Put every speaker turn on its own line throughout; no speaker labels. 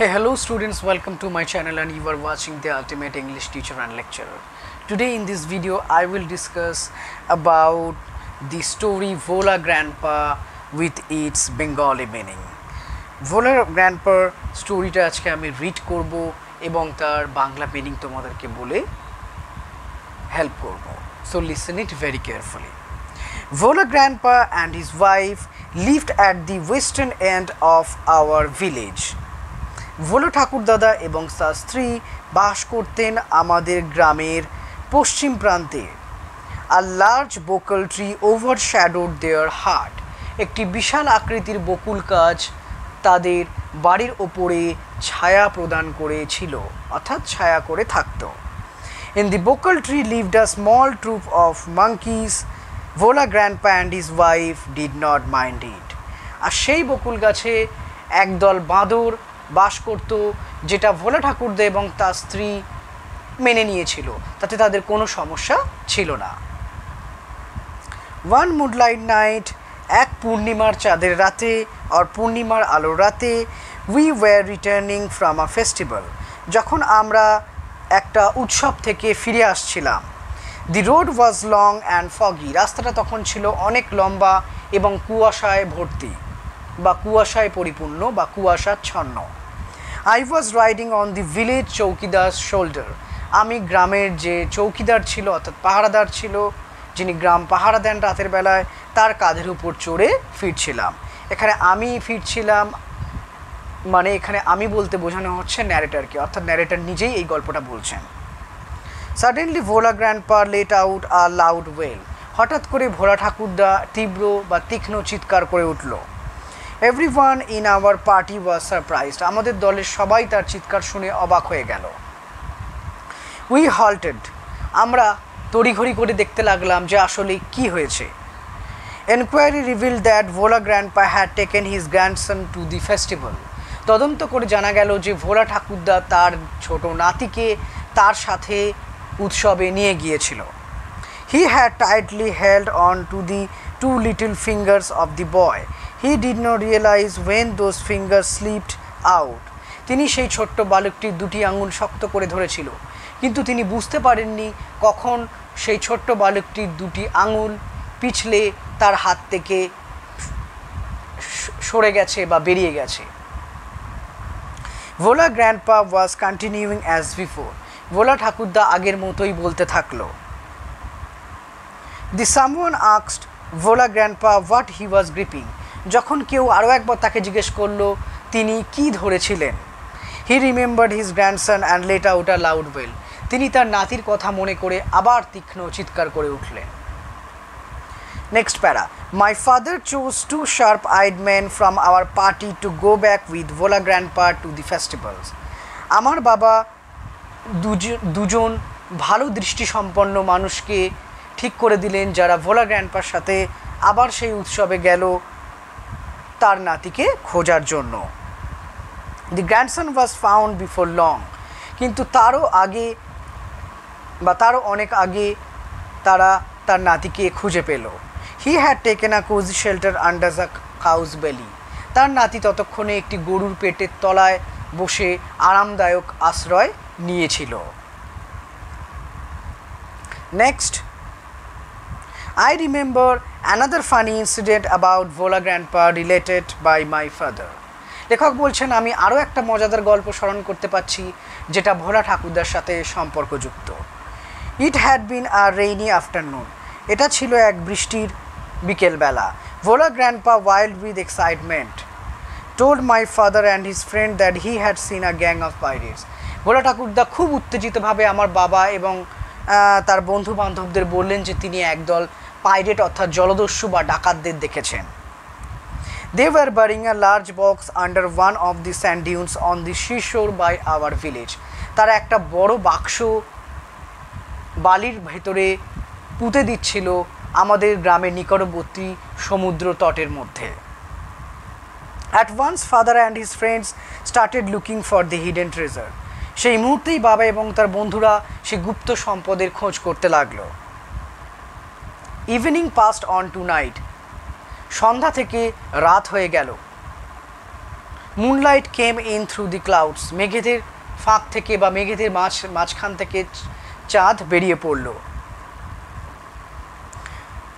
Hey, hello students, welcome to my channel and you are watching the Ultimate English Teacher and Lecturer. Today in this video I will discuss about the story Vola Grandpa with its Bengali meaning. Vola Grandpa storyটা আজকে আমি read করব এবং তার Bangla meaning তোমাদেরকে বলে help করব. So listen it very carefully. Vola Grandpa and his wife lived at the western end of our village. ভোলা ঠাকুর দাদা এবং তার স্ত্রী বাস করতেন আমাদের গ্রামের পশ্চিম প্রান্তে. A large bokal tree overshadowed their hut. একটি বিশাল আকৃতির বকুল গাছ তাদের বাড়ির ওপরে ছায়া প্রদান করেছিল, অর্থাৎ ছায়া করে থাকত. In the bokal tree lived a small troop of monkeys. Vola Grandpa and his wife did not mind it. আর সেই বকুল গাছে একদল বাঁদর বাস করত, যেটা ভোলা ঠাকুরদা এবং তার স্ত্রী মেনে নিয়েছিল, তাতে তাদের কোনো সমস্যা ছিল না. One moonlight night, এক পূর্ণিমার চাঁদের রাতে আর পূর্ণিমার আলোর রাতে, we were returning from a festival. যখন আমরা একটা উৎসব থেকে ফিরে আসছিলাম. The road was long and foggy. রাস্তাটা তখন ছিল অনেক লম্বা এবং কুয়াশায় ভর্তি বা কুয়াশায় পরিপূর্ণ বা কুয়াশাচ্ছন্ন. I was riding on the village চৌকিদার's shoulder. আমি গ্রামের যে চৌকিদার ছিল অর্থাৎ পাহারাদার ছিল, যিনি গ্রাম পাহারা দেন রাতের বেলায়, তার কাঁধের উপর চড়ে ফিরছিলাম. এখানে আমি ফিরছিলাম মানে এখানে আমি বলতে বোঝানো হচ্ছে ন্যারেটরকে, অর্থাৎ ন্যারেটর নিজেই এই গল্পটা বলছেন. Suddenly Vola Grandpa let out a loud wail. হঠাৎ করে ভোলা ঠাকুরদা তীব্র বা তীক্ষ্ণ চিৎকার করে উঠল. Everyone in our party was surprised. আমাদের দলের সবাই তার চিৎকার শুনে অবাক হয়ে গেল. We halted. আমরা তড়িঘড়ি করে দেখতে লাগলাম যে আসলে কি হয়েছে. Enquiry revealed that Vola Grandpa had taken his grandson to the festival. তদন্ত করে জানা গেল যে ভোলা ঠাকুরদা তার ছোট নাতিকে তার সাথে উৎসবে নিয়ে গিয়েছিল. He had tightly held on to the two little fingers of the boy. He did not realize when those fingers slipped out. তিনি সেই ছোট্ট বালকটির দুটি আঙুল শক্ত করে ধরেছিল, কিন্তু তিনি বুঝতে পারেননি কখন সেই ছোট্ট বালকটির দুটি আঙুল পিছলে তার হাত থেকে সরে গেছে বা বেরিয়ে গেছে. Vola Grandpa was continuing as before. ভোলা ঠাকুরদা আগের মতোই বলতে থাকলো. The someone asked Vola Grandpa what he was gripping. যখন কেউ আরও একবার তাকে জিজ্ঞেস করলো তিনি কি ধরেছিলেন. He remembered his grandson and let out a loud wail. তিনি তার নাতির কথা মনে করে আবার তীক্ষ্ণ চিৎকার করে উঠলেন. Next para. My father chose two sharp-eyed men from our party to go back with Vola Grandpa to the festivals. আমার বাবা দুজন ভালো দৃষ্টিসম্পন্ন মানুষকে ঠিক করে দিলেন, যারা ভোলা গ্র্যান্ডপার সাথে আবার সেই উৎসবে গেল তার নাতিকে খোঁজার জন্য. The grandson was found before long. কিন্তু তারও অনেক আগে তারা তার নাতিকে খুঁজে পেল. He had taken a cozy shelter under the cow's belly. তার নাতি ততক্ষণে একটি গরুর পেটের তলায় বসে আরামদায়ক আশ্রয় নিয়েছিল. Next, I remember another funny incident about Vola Grandpa related by my father. লেখক বলছেন আমি আরও একটা মজাদার গল্প স্মরণ করতে পারছি যেটা ভোলা ঠাকুরদার সাথে সম্পর্কযুক্ত. It had been a rainy afternoon. এটা ছিল এক বৃষ্টির বিকেলবেলা. Vola Grandpa, wild with excitement, told my father and his friend that he had seen a gang of pirates. ভোলা ঠাকুরদা খুব উত্তেজিতভাবে আমার বাবা এবং তার বন্ধু বান্ধবদের বললেন যে তিনি একদল পাইরেট অর্থাৎ জলদস্যু বা ডাকাতদের দেখেছেন. They were burying a large box under one of the sand dunes on the seashore by our village. তারা একটা বড় বাক্স বালির ভেতরে পুঁতে দিচ্ছিল আমাদের গ্রামের নিকটবর্তী সমুদ্র তটের মধ্যে. At once father and his friends started looking for the hidden treasure. সেই মুহূর্তেই বাবা এবং তার বন্ধুরা সেই গুপ্ত সম্পদের খোঁজ করতে লাগলো. Evening passed on to night. সন্ধ্যা থেকে রাত হয়ে গেল. Moonlight came in through the clouds, মেঘেদের ফাঁক থেকে বা মেঘেদের মাঝখান থেকে চাঁদ বেরিয়ে পড়ল,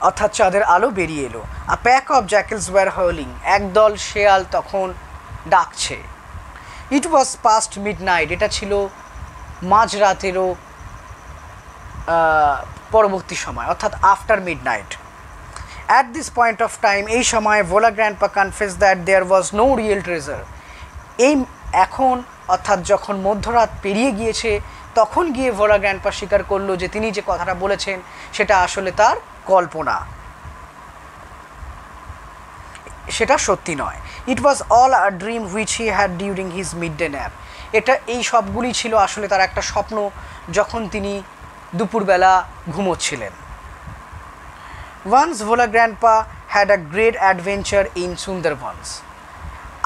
অর্থাৎ চাঁদের আলো বেরিয়ে এলো। A pack of jackals were howling, একদল শেয়াল তখন ডাকছে। ইট ওয়াজ পাস্ট মিডনাইট, এটা ছিল মাঝরাতেরও পরবর্তী সময়, অর্থাৎ after midnight. At this point of time, এই সময় Bhola grandpa confess that there was no real treasure. এই এখন অর্থাৎ যখন মধ্যরাত পেরিয়ে গিয়েছে তখন গিয়ে ভোলা গ্র্যান্ডপা স্বীকার করলো যে তিনি যে কথাটা বলেছেন সেটা আসলে তার কল্পনা, সেটা সত্যি নয়। It was all a dream which he had during his midday nap, এটা এই সবগুলি ছিল আসলে তার একটা স্বপ্ন যখন তিনি দুপুরবেলা ঘুমোচ্ছিলেন। Once Bhola grandpa had a great adventure in Sundarbans,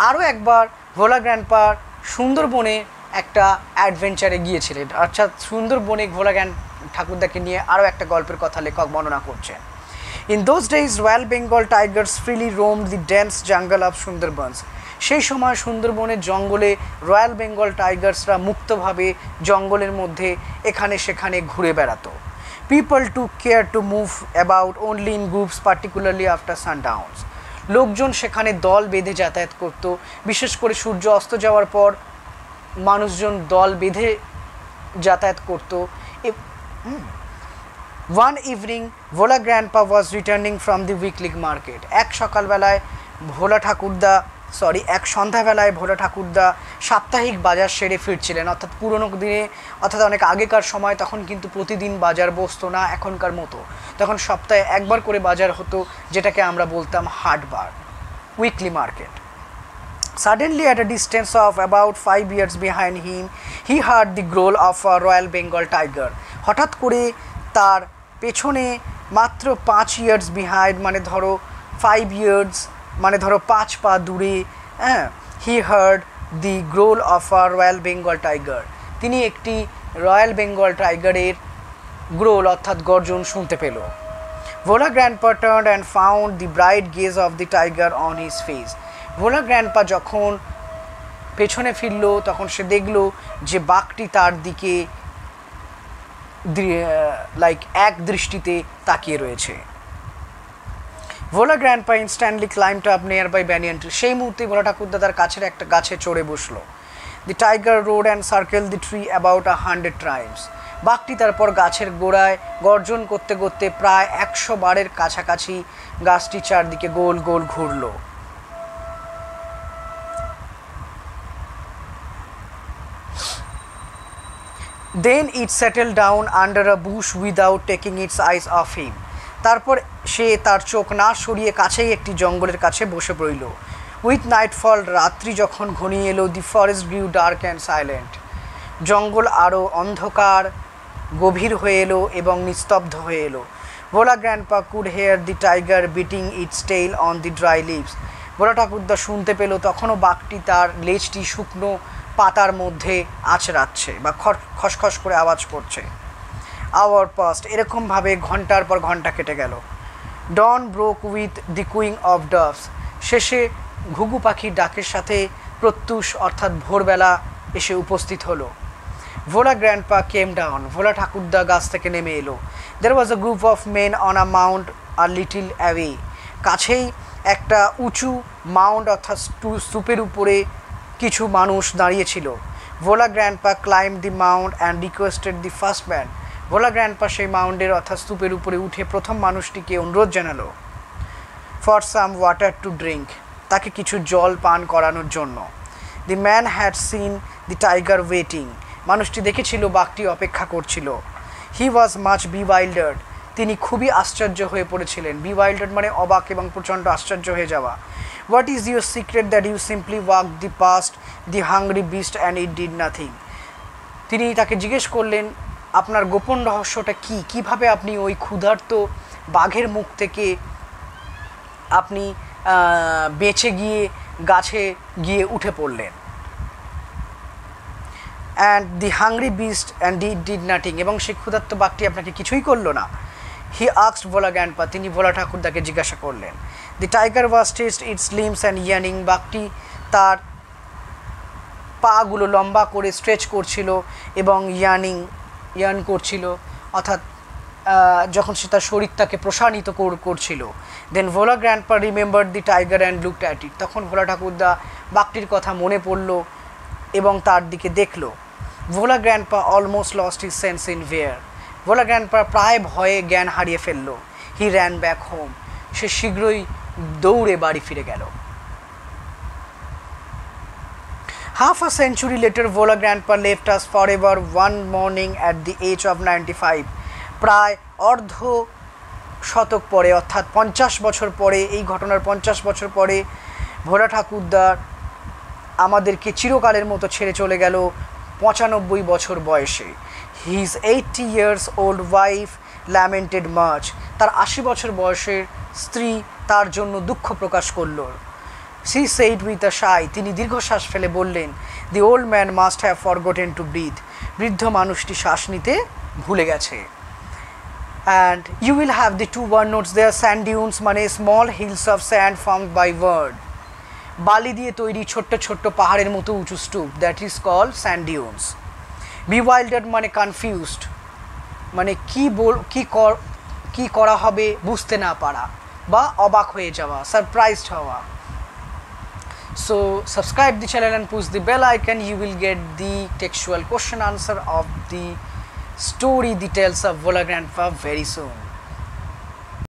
আরও একবার ভোলা গ্র্যান্ডপা সুন্দরবনে একটা অ্যাডভেঞ্চারে গিয়েছিলেন, অর্থাৎ সুন্দরবনে ভোলা ঠাকুরদাকে নিয়ে আরও একটা গল্পের কথা লেখক বর্ণনা করছেন। In those days royal Bengal tigers freely roamed the dense jungle of Sundarbans, সেই সময় সুন্দরবনের জঙ্গলে রয়্যাল বেঙ্গল টাইগার্সরা মুক্তভাবে জঙ্গলের মধ্যে এখানে সেখানে ঘুরে বেড়াতো। People took care to move about only in groups, particularly after sundowns, লোকজন সেখানে দল বেঁধে যাতায়াত করত, বিশেষ করে সূর্য অস্ত যাওয়ার পর মানুষজন দল বেঁধে যাতায়াত করত। One evening Bhola grandpa was returning from the weekly market, এক সন্ধ্যাবেলায় ভোলা ঠাকুরদা সাপ্তাহিক বাজার সেরে ফিরছিলেন, অর্থাৎ পুরনো দিনে অর্থাৎ অনেক আগেকার সময় তখন কিন্তু প্রতিদিন বাজার বসতো না এখনকার মতো, তখন সপ্তাহে একবার করে বাজার হতো, যেটাকে আমরা বলতাম হাটবার, weekly market. Suddenly, at a distance of about 5 yards behind him, he heard the growl of a Royal Bengal tiger. হঠাৎ করে তার পেছনে মাত্র 5 ইয়ার্স বিহাইন্ড, মানে ধরো 5 ইয়ার্স, মানে ধরো 5 পা দূরে, he heard the গ্রোল of a royal Bengal tiger, তিনি একটি রয়্যাল বেঙ্গল টাইগারের গ্রোল অর্থাৎ গর্জন শুনতে পেল। Bhola grandpa turned and found the bright gaze of the tiger on his face, Bhola grandpa যখন পেছনে ফিরল তখন সে দেখল যে বাঘটি তার দিকে লাইক এক দৃষ্টিতে তাকিয়ে রয়েছে। Bhola grandpa instantly climbed up nearby banyan tree, সেই মুহূর্তে ভোলা ঠাকুরদা তার কাছের একটা গাছে চড়ে বসলো। The tiger roared and circle the tree about 100 times, বাঘটি তারপর গাছের গোড়ায় গর্জন করতে করতে প্রায় 100 বারের কাছাকাছি গাছটি চারদিকে গোল গোল ঘুরল। Then it settled down under a bush without taking its eyes off him, তারপর সে তার চোখ না সরিয়ে কাছেই একটি জঙ্গলের কাছে বসে পড়ল। উইথ নাইটফল, রাত্রি যখন ঘনিয়ে এলো, দি ফরেস্ট গ্রিউ ডার্ক অ্যান্ড সাইলেন্ট, জঙ্গল আরও অন্ধকার গভীর হয়ে এলো এবং নিস্তব্ধ হয়ে এলো। Bhola grandpa could hear the tiger beating its tail on the dry leaves, Bhola ঠাকুরদা শুনতে পেল তখনও বাঘটি তার লেজটি শুকনো পাতার মধ্যে আঁচড়াচ্ছে বা খসখস করে আওয়াজ করছে। আওয়ার পাস্ট, এরকমভাবে ঘন্টার পর ঘন্টা কেটে গেল। Dawn broke with the cooing of doves, শেষে ঘুঘু পাখির ডাকের সাথে প্রত্যুষ অর্থাৎ ভোরবেলা এসে উপস্থিত হলো। ভোলা গ্র্যান্ডপা কেম ডাউন, ভোলা ঠাকুরদা গাছ থেকে নেমে এলো। There was a group of men on a mount a little away, কাছেই একটা উঁচু মাউন্ট অর্থাৎ স্তূপের উপরে কিছু মানুষ দাঁড়িয়েছিল। Bhola grandpa climb the mount and requested the first man, Bhola grandpa সেই মাউন্টের অর্থাৎ স্তূপের উপরে উঠে প্রথম মানুষটিকে অনুরোধ জানালো for some water to drink, তাকে কিছু জল পান করানোর জন্য। The man had seen the tiger waiting, মানুষটি দেখেছিল বাঘটি অপেক্ষা করছিল। হি ওয়াজ মাচ বিওয়াইল্ডার্ড, তিনি খুবই আশ্চর্য হয়ে পড়েছিলেন। বিওয়াইল্ডার্ড মানে অবাক এবং প্রচণ্ড আশ্চর্য হয়ে যাওয়া। What is your secret that you simply walk the past the hungry beast and it did nothing, তিনি তাকে জিজ্ঞেস করলেন আপনার গোপন রহস্যটা কী, কীভাবে আপনি ওই ক্ষুধার্ত বাঘের মুখ থেকে আপনি বেঁচে গিয়ে গাছে গিয়ে উঠে পড়লেন। And the hungry beast and it did nothing, এবং সেই ক্ষুধার্ত বাঘটি আপনাকে কিছুই করলো না। হি আস্কড ভোলা গ্র্যান্ডপা, তিনি ভোলা ঠাকুরদাকে জিজ্ঞাসা করলেন। The tiger was test its limbs and yawning, বাঘটি তার পাগুলো লম্বা করে স্ট্রেচ করছিল এবং ইয়ার্ন করছিল, অর্থাৎ যখন সে তার শরীরটাকে প্রসারিত করছিল। Then Bhola grandpa remembered the tiger and looked at it. তখন ভোলা ঠাকুরদা বাঘটির কথা মনে পড়ল এবং তার দিকে দেখল। Bhola grandpa almost lost his sense in fear. Bhola grandpa প্রায় ভয়ে জ্ঞান হারিয়ে ফেলল। He ran back home. সে শীঘ্রই দৌড়ে বাড়ি ফিরে গেল। Half a century later, Vola Grandpa left us forever one morning at the age of 95. প্রায় অর্ধ শতক পরে, অর্থাৎ 50 বছর পরে, এই ঘটনার 50 বছর পরে ভোলা ঠাকুরদার আমাদেরকে চিরকালের মতো ছেড়ে চলে গেল 95 বছর বয়সে। His 80 years old wife lamented much. তার 80 বছর বয়সের স্ত্রী তার জন্য দুঃখ প্রকাশ করল। She said with a sigh, তিনি দীর্ঘশ্বাস ফেলে বললেন, The old man must have forgotten to breathe. বৃদ্ধ মানুষটি শ্বাস নিতে ভুলে গেছে। And you will have the two word notes there, sand dunes মানে small hills of sand formed by word. বালি দিয়ে তৈরি ছোট্ট ছোট্ট পাহাড়ের মতো উঁচু স্তূপ, that is called sand dunes. Bewildered মানে confused, মানে কি করা হবে বুঝতে না পারা বা অবাক হয়ে যাওয়া, সারপ্রাইজড হওয়া। So subscribe the channel and push the bell icon. You will get the textual question answer of the story details of Vola Grandpa very soon.